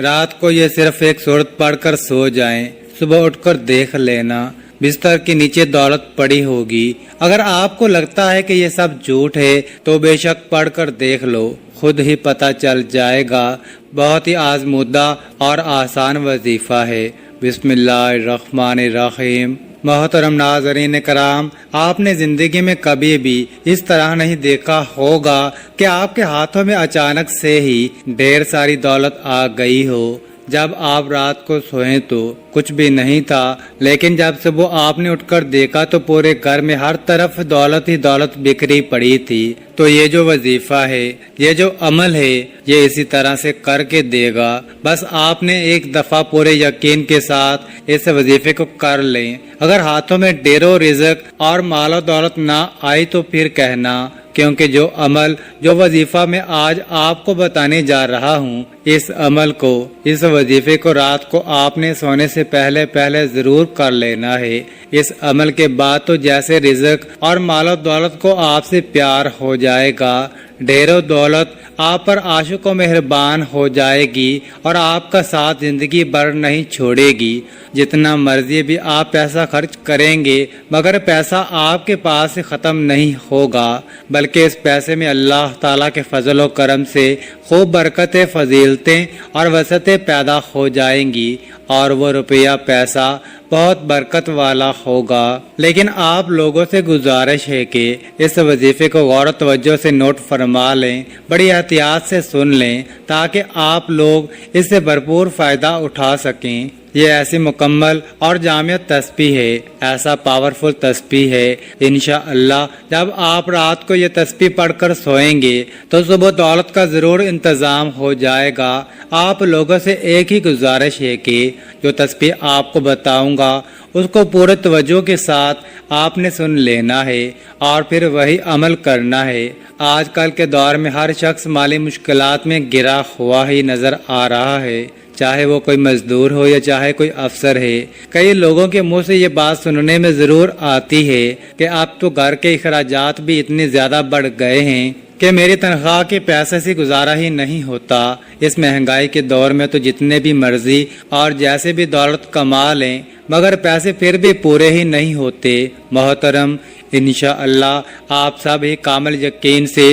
رات کو یہ صرف ایک سورت پڑھ کر سو جائیں، صبح اٹھ کر دیکھ لینا بستر کے نیچے دولت پڑی ہوگی۔ اگر آپ کو لگتا ہے کہ یہ سب جھوٹ ہے تو بے شک پڑھ کر دیکھ لو، خود ہی پتہ چل جائے گا۔ بہت ہی آزمودہ اور آسان وظیفہ ہے۔ بسم اللہ الرحمن الرحیم۔ محترم ناظرین کرام، آپ نے زندگی میں کبھی بھی اس طرح نہیں دیکھا ہوگا کہ آپ کے ہاتھوں میں اچانک سے ہی ڈھیر ساری دولت آ گئی ہو۔ جب آپ رات کو سوئیں تو کچھ بھی نہیں تھا، لیکن جب صبح آپ نے اٹھ کر دیکھا تو پورے گھر میں ہر طرف دولت ہی دولت بکھری پڑی تھی۔ تو یہ جو وظیفہ ہے، یہ جو عمل ہے، یہ اسی طرح سے کر کے دے گا۔ بس آپ نے ایک دفعہ پورے یقین کے ساتھ اس وظیفے کو کر لیں۔ اگر ہاتھوں میں ڈھیروں رزق اور مال و دولت نہ آئی تو پھر کہنا، کیونکہ جو عمل، جو وظیفہ میں آج آپ کو بتانے جا رہا ہوں، اس عمل کو، اس وظیفے کو رات کو آپ نے سونے سے پہلے ضرور کر لینا ہے۔ اس عمل کے بعد تو جیسے رزق اور مال و دولت کو آپ سے پیار ہو جائے گا، ڈھیروں دولت آپ پر عاشق و مہربان ہو جائے گی اور آپ کا ساتھ زندگی بھر نہیں چھوڑے گی۔ جتنا مرضی بھی آپ پیسہ خرچ کریں گے، مگر پیسہ آپ کے پاس سے ختم نہیں ہوگا، بلکہ اس پیسے میں اللہ تعالیٰ کے فضل و کرم سے خوب برکتیں، فضیلتیں اور وسعتیں پیدا ہو جائیں گی، اور وہ روپیہ پیسہ بہت برکت والا ہوگا۔ لیکن آپ لوگوں سے گزارش ہے کہ اس وظیفے کو غور و توجہ سے نوٹ فرما لیں، بڑی احتیاط سے سن لیں، تاکہ آپ لوگ اس سے بھرپور فائدہ اٹھا سکیں۔ یہ ایسی مکمل اور جامع تسبیح ہے، ایسا پاورفل تسبیح ہے، انشاءاللہ جب آپ رات کو یہ تسبیح پڑھ کر سوئیں گے تو صبح دولت کا ضرور انتظام ہو جائے گا۔ آپ لوگوں سے ایک ہی گزارش ہے کہ جو تسبیح آپ کو بتاؤں گا اس کو پورے توجہ کے ساتھ آپ نے سن لینا ہے اور پھر وہی عمل کرنا ہے۔ آج کل کے دور میں ہر شخص مالی مشکلات میں گرا ہوا ہی نظر آ رہا ہے، چاہے وہ کوئی مزدور ہو یا چاہے کوئی افسر ہے۔ کئی لوگوں کے منہ سے یہ بات سننے میں ضرور آتی ہے کہ اب تو گھر کے اخراجات بھی اتنے زیادہ بڑھ گئے ہیں کہ میری تنخواہ کے پیسے سے گزارا ہی نہیں ہوتا۔ اس مہنگائی کے دور میں تو جتنے بھی مرضی اور جیسے بھی دولت کما لیں، مگر پیسے پھر بھی پورے ہی نہیں ہوتے۔ محترم، انشاءاللہ آپ سب ہی کامل یقین سے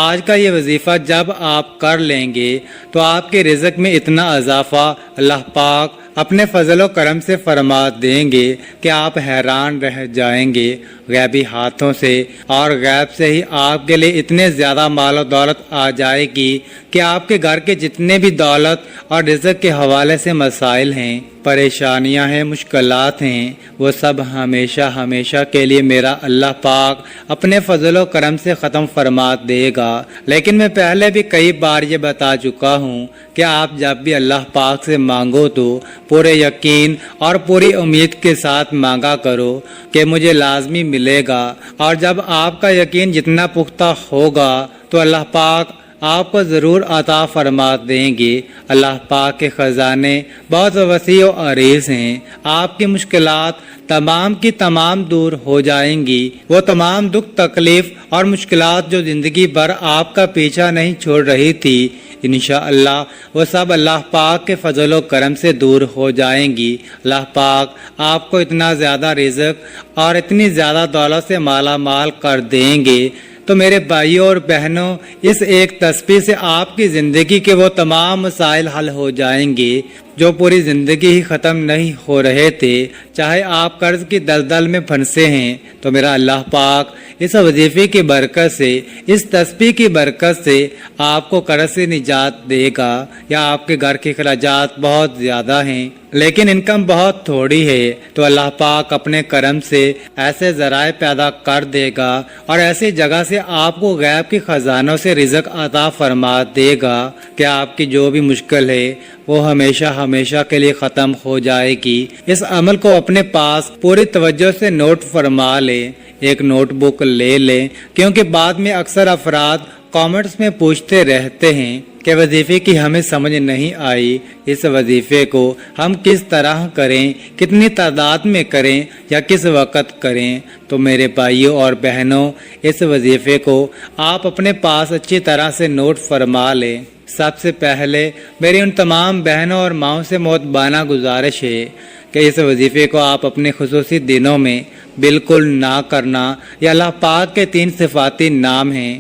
آج کا یہ وظیفہ جب آپ کر لیں گے تو آپ کے رزق میں اتنا اضافہ اللہ پاک اپنے فضل و کرم سے فرما دیں گے کہ آپ حیران رہ جائیں گے۔ غیبی ہاتھوں سے اور غیب سے ہی آپ کے لیے اتنے زیادہ مال و دولت آ جائے گی کہ آپ کے گھر کے جتنے بھی دولت اور رزق کے حوالے سے مسائل ہیں، پریشانیاں ہیں، مشکلات ہیں، وہ سب ہمیشہ کے لیے میرا اللہ پاک اپنے فضل و کرم سے ختم فرما دے گا۔ لیکن میں پہلے بھی کئی بار یہ بتا چکا ہوں کہ آپ جب بھی اللہ پاک سے مانگو تو پورے یقین اور پوری امید کے ساتھ مانگا کرو کہ مجھے لازمی ملے گا، اور جب آپ کا یقین جتنا پختہ ہوگا تو اللہ پاک آپ کو ضرور عطا فرما دیں گے۔ اللہ پاک کے خزانے بہت وسیع و عریض ہیں، آپ کی مشکلات تمام کی تمام دور ہو جائیں گی۔ وہ تمام دکھ، تکلیف اور مشکلات جو زندگی بھر آپ کا پیچھا نہیں چھوڑ رہی تھی، انشاءاللہ وہ سب اللہ پاک کے فضل و کرم سے دور ہو جائیں گی۔ اللہ پاک آپ کو اتنا زیادہ رزق اور اتنی زیادہ دولت سے مالا مال کر دیں گے۔ تو میرے بھائیوں اور بہنوں، اس ایک تسبیح سے آپ کی زندگی کے وہ تمام مسائل حل ہو جائیں گے جو پوری زندگی ہی ختم نہیں ہو رہے تھے۔ چاہے آپ قرض کی دلدل میں پھنسے ہیں تو میرا اللہ پاک اس وظیفے کی برکت سے، اس تسبیح کی برکت سے آپ کو قرض سے نجات دے گا۔ یا آپ کے گھر کے اخراجات بہت زیادہ ہیں لیکن انکم بہت تھوڑی ہے، تو اللہ پاک اپنے کرم سے ایسے ذرائع پیدا کر دے گا اور ایسی جگہ سے آپ کو غیب کے خزانوں سے رزق عطا فرما دے گا کہ آپ کی جو بھی مشکل ہے وہ ہمیشہ کے لیے ختم ہو جائے گی۔ اس عمل کو اپنے پاس پوری توجہ سے نوٹ فرما لیں، ایک نوٹ بک لے لیں، کیونکہ بعد میں اکثر افراد کامنٹس میں پوچھتے رہتے ہیں کہ وظیفے کی ہمیں سمجھ نہیں آئی، اس وظیفے کو ہم کس طرح کریں، کتنی تعداد میں کریں یا کس وقت کریں، تو میرے بھائیوں اور بہنوں، اس وظیفے کو آپ اپنے پاس اچھی طرح سے نوٹ فرما لیں۔ سب سے پہلے میری ان تمام بہنوں اور ماؤں سے مؤدبانہ گزارش ہے کہ اس وظیفے کو آپ اپنے خصوصی دنوں میں بالکل نہ کرنا۔ یہ اللہ پاک کے 3 صفاتی نام ہیں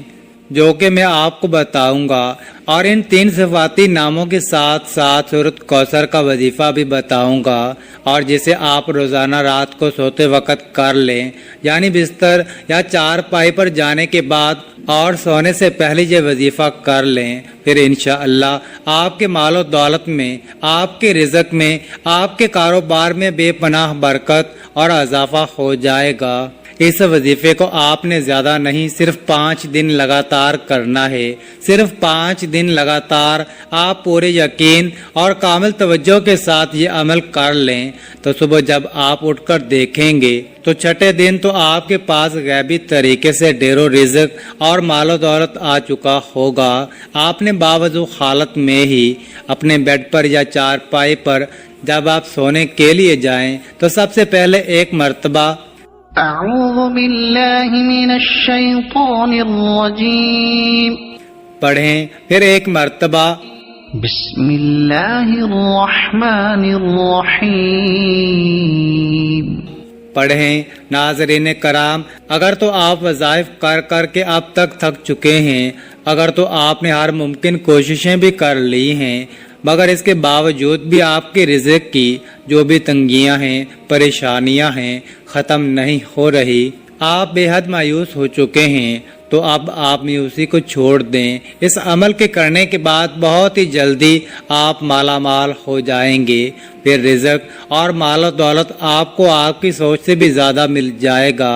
جو کہ میں آپ کو بتاؤں گا، اور ان 3 صفاتی ناموں کے ساتھ ساتھ سورۃ کوثر کا وظیفہ بھی بتاؤں گا، اور جسے آپ روزانہ رات کو سوتے وقت کر لیں، یعنی بستر یا چارپائی پر جانے کے بعد اور سونے سے پہلے یہ وظیفہ کر لیں۔ پھر انشاءاللہ آپ کے مال و دولت میں، آپ کے رزق میں، آپ کے کاروبار میں بے پناہ برکت اور اضافہ ہو جائے گا۔ اس وظیفے کو آپ نے زیادہ نہیں، صرف 5 دن لگاتار کرنا ہے۔ صرف 5 دن لگاتار آپ پورے یقین اور کامل توجہ کے ساتھ یہ عمل کر لیں، تو صبح جب آپ اٹھ کر دیکھیں گے تو چھٹے دن تو آپ کے پاس غیبی طریقے سے ڈھیر و رزق اور مال و دولت آ چکا ہوگا۔ آپ نے باوضو حالت میں ہی اپنے بیڈ پر یا چارپائی پر جب آپ سونے کے لیے جائیں تو سب سے پہلے ایک مرتبہ اعوذ باللہ من الشیطان الرجیم پڑھیں، پھر ایک مرتبہ بسم اللہ الرحمن الرحیم پڑھیں۔ ناظرین کرام، اگر تو آپ وظائف کر کر کے اب تک تھک چکے ہیں، اگر تو آپ نے ہر ممکن کوششیں بھی کر لی ہیں، مگر اس کے باوجود بھی آپ کے رزق کی جو بھی تنگیاں ہیں، پریشانیاں ہیں، ختم نہیں ہو رہی، آپ بے حد مایوس ہو چکے ہیں، تو اب آپ مایوسی کو چھوڑ دیں۔ اس عمل کے کرنے کے بعد بہت ہی جلدی آپ مالا مال ہو جائیں گے۔ پھر رزق اور مال و دولت آپ کو آپ کی سوچ سے بھی زیادہ مل جائے گا۔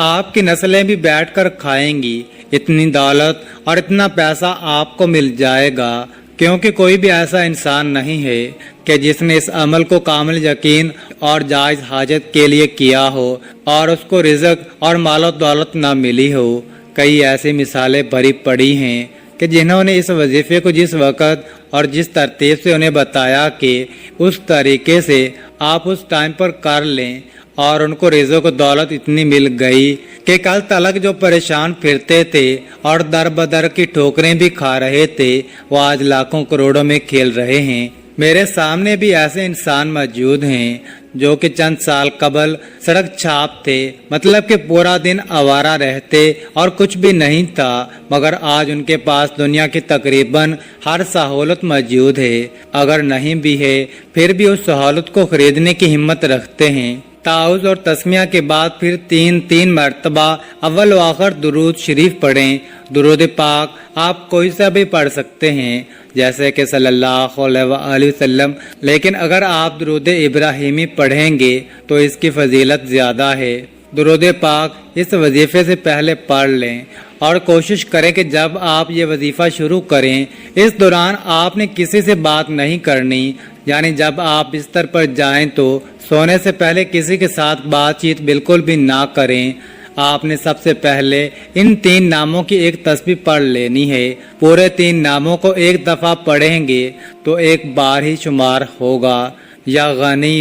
آپ کی نسلیں بھی بیٹھ کر کھائیں گی۔ اتنی دولت اور اتنا پیسہ آپ کو مل جائے گا، کیونکہ کوئی بھی ایسا انسان نہیں ہے کہ جس نے اس عمل کو کامل یقین اور جائز حاجت کے لیے کیا ہو اور اس کو رزق اور مال و دولت نہ ملی ہو۔ کئی ایسی مثالیں بھری پڑی ہیں کہ جنہوں نے اس وظیفے کو جس وقت اور جس ترتیب سے انہیں بتایا کہ اس طریقے سے آپ اس ٹائم پر کر لیں، اور ان کو رزق و دولت اتنی مل گئی کہ کل تلک جو پریشان پھرتے تھے اور در بدر کی ٹھوکریں بھی کھا رہے تھے، وہ آج لاکھوں کروڑوں میں کھیل رہے ہیں۔ میرے سامنے بھی ایسے انسان موجود ہیں جو کہ چند سال قبل سڑک چھاپ تھے، مطلب کہ پورا دن آوارہ رہتے اور کچھ بھی نہیں تھا، مگر آج ان کے پاس دنیا کی تقریباً ہر سہولت موجود ہے، اگر نہیں بھی ہے پھر بھی اس سہولت کو خریدنے کی ہمت رکھتے ہیں۔ تعوذ اور تسمیہ کے بعد پھر 3 مرتبہ اول و آخر درود شریف پڑھیں۔ درود پاک آپ کوئی سا بھی پڑھ سکتے ہیں، جیسے کہ صلی اللہ علیہ وآلہ وسلم، لیکن اگر آپ درود ابراہیمی پڑھیں گے تو اس کی فضیلت زیادہ ہے۔ درود پاک اس وظیفے سے پہلے پڑھ لیں، اور کوشش کریں کہ جب آپ یہ وظیفہ شروع کریں اس دوران آپ نے کسی سے بات نہیں کرنی، یعنی جب آپ بستر پر جائیں تو سونے سے پہلے کسی کے ساتھ بات چیت بالکل بھی نہ کریں۔ آپ نے سب سے پہلے ان 3 ناموں کی ایک تسبیح پڑھ لینی ہے۔ پورے 3 ناموں کو ایک دفعہ پڑھیں گے تو ایک بار ہی شمار ہوگا۔ یا غنی،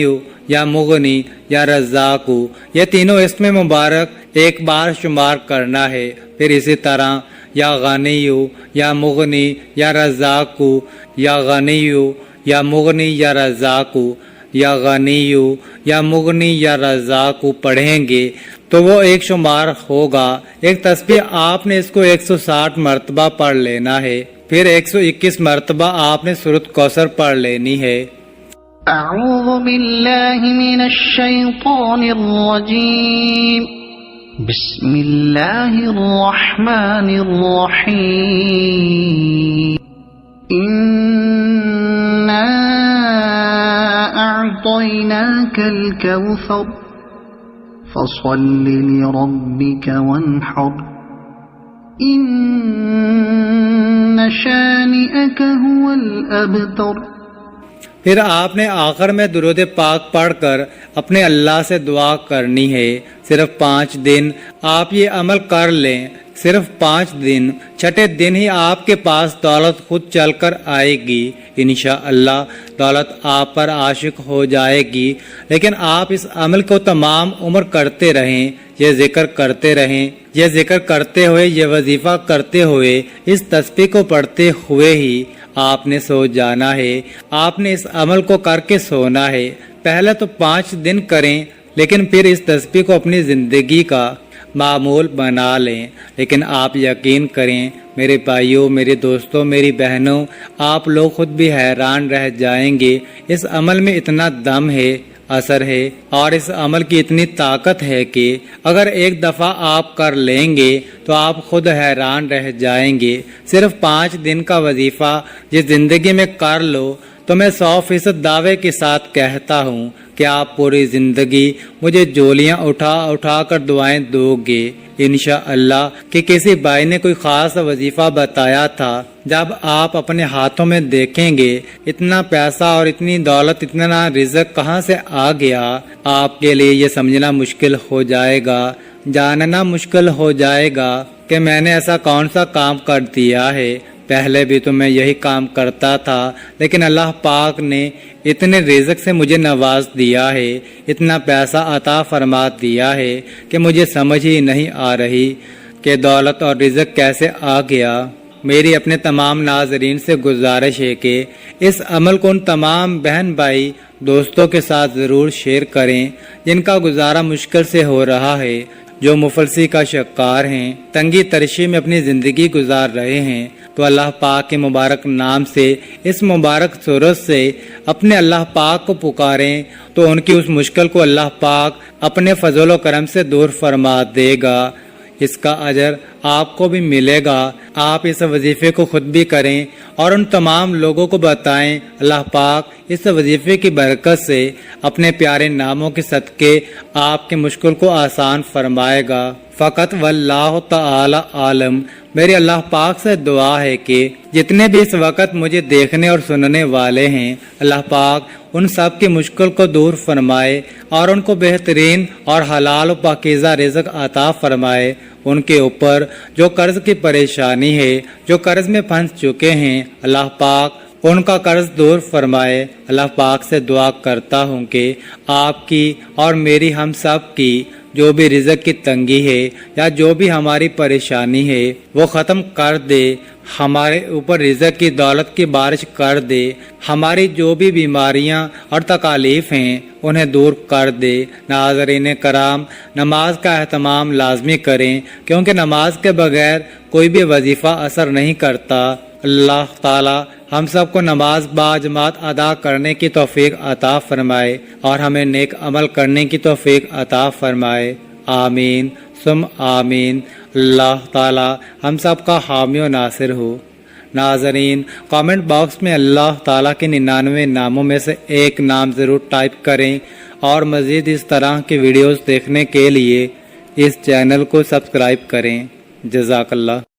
یا مغنی، یا رزاق، یہ تینوں اسم مبارک ایک بار شمار کرنا ہے۔ پھر اسی طرح یا غنی، یا مغنی، یا رزاق، یا غنی، یا مغنی، یا رزاق، یا غنی، یا مغنی، یا رزاق پڑھیں گے تو وہ ایک شمار ہوگا۔ ایک تسبیح آپ نے اس کو 160 مرتبہ پڑھ لینا ہے۔ پھر 121 مرتبہ آپ نے سورۃ کوثر پڑھ لینی ہے۔ اعوذ باللہ من الشیطان الرجیم بسم اللہ الرحمن الرحیم انا اعطیناک الکوثر فصل لربک وانحر ان شانئک هو الابتر۔ پھر آپ نے آخر میں درود پاک پڑھ کر اپنے اللہ سے دعا کرنی ہے۔ صرف 5 دن آپ یہ عمل کر لیں، صرف 5 دن، چھٹے دن ہی آپ کے پاس دولت خود چل کر آئے گی۔ انشاءاللہ دولت آپ پر عاشق ہو جائے گی، لیکن آپ اس عمل کو تمام عمر کرتے رہیں، یہ ذکر کرتے رہیں، یہ ذکر کرتے ہوئے، یہ وظیفہ کرتے ہوئے، اس تسبیح کو پڑھتے ہوئے ہی آپ نے سو جانا ہے۔ آپ نے اس عمل کو کر کے سونا ہے۔ پہلے تو 5 دن کریں، لیکن پھر اس تسبیح کو اپنی زندگی کا معمول بنا لیں۔ لیکن آپ یقین کریں میرے بھائیوں، میرے دوستوں، میری بہنوں، آپ لوگ خود بھی حیران رہ جائیں گے۔ اس عمل میں اتنا دم ہے، اثر ہے، اور اس عمل کی اتنی طاقت ہے کہ اگر ایک دفعہ آپ کر لیں گے تو آپ خود حیران رہ جائیں گے۔ صرف 5 دن کا وظیفہ یہ زندگی میں کر لو تو میں 100% دعوے کے ساتھ کہتا ہوں کہ آپ پوری زندگی مجھے جولیاں اٹھا اٹھا کر دعائیں دو گے۔ انشاءاللہ کہ کسی بھائی نے کوئی خاص وظیفہ بتایا تھا، جب آپ اپنے ہاتھوں میں دیکھیں گے اتنا پیسہ اور اتنی دولت، اتنا رزق کہاں سے آ گیا، آپ کے لیے یہ سمجھنا مشکل ہو جائے گا، جاننا مشکل ہو جائے گا کہ میں نے ایسا کون سا کام کر دیا ہے۔ پہلے بھی تو میں یہی کام کرتا تھا، لیکن اللہ پاک نے اتنے رزق سے مجھے نواز دیا ہے، اتنا پیسہ عطا فرما دیا ہے کہ مجھے سمجھ ہی نہیں آ رہی کہ دولت اور رزق کیسے آ گیا۔ میری اپنے تمام ناظرین سے گزارش ہے کہ اس عمل کو ان تمام بہن بھائی دوستوں کے ساتھ ضرور شیئر کریں جن کا گزارا مشکل سے ہو رہا ہے، جو مفلسی کا شکار ہیں، تنگی ترشی میں اپنی زندگی گزار رہے ہیں۔ تو اللہ پاک کے مبارک نام سے، اس مبارک صورت سے اپنے اللہ پاک کو پکاریں تو ان کی اس مشکل کو اللہ پاک اپنے فضل و کرم سے دور فرما دے گا۔ اس کا اجر آپ کو بھی ملے گا۔ آپ اس وظیفے کو خود بھی کریں اور ان تمام لوگوں کو بتائیں۔ اللہ پاک اس وظیفے کی برکت سے اپنے پیارے ناموں کے صدقے آپ کے مشکل کو آسان فرمائے گا۔ فقط واللہ تعالی عالم، میرے اللہ پاک سے دعا ہے کہ جتنے بھی اس وقت مجھے دیکھنے اور سننے والے ہیں، اللہ پاک ان سب کی مشکل کو دور فرمائے اور ان کو بہترین اور حلال و پاکیزہ رزق عطا فرمائے۔ ان کے اوپر جو قرض کی پریشانی ہے، جو قرض میں پھنس چکے ہیں، اللہ پاک ان کا قرض دور فرمائے۔ اللہ پاک سے دعا کرتا ہوں کہ آپ کی اور میری، ہم سب کی جو بھی رزق کی تنگی ہے یا جو بھی ہماری پریشانی ہے وہ ختم کر دے، ہمارے اوپر رزق کی دولت کی بارش کر دے، ہماری جو بھی بیماریاں اور تکالیف ہیں انہیں دور کر دے۔ ناظرین کرام، نماز کا اہتمام لازمی کریں، کیونکہ نماز کے بغیر کوئی بھی وظیفہ اثر نہیں کرتا۔ اللہ تعالی ہم سب کو نماز باجماعت ادا کرنے کی توفیق عطا فرمائے اور ہمیں نیک عمل کرنے کی توفیق عطا فرمائے۔ آمین ثم آمین۔ اللہ تعالی ہم سب کا حامی و ناصر ہو۔ ناظرین، کامنٹ باکس میں اللہ تعالیٰ کے 99 ناموں میں سے ایک نام ضرور ٹائپ کریں اور مزید اس طرح کی ویڈیوز دیکھنے کے لیے اس چینل کو سبسکرائب کریں۔ جزاک اللہ۔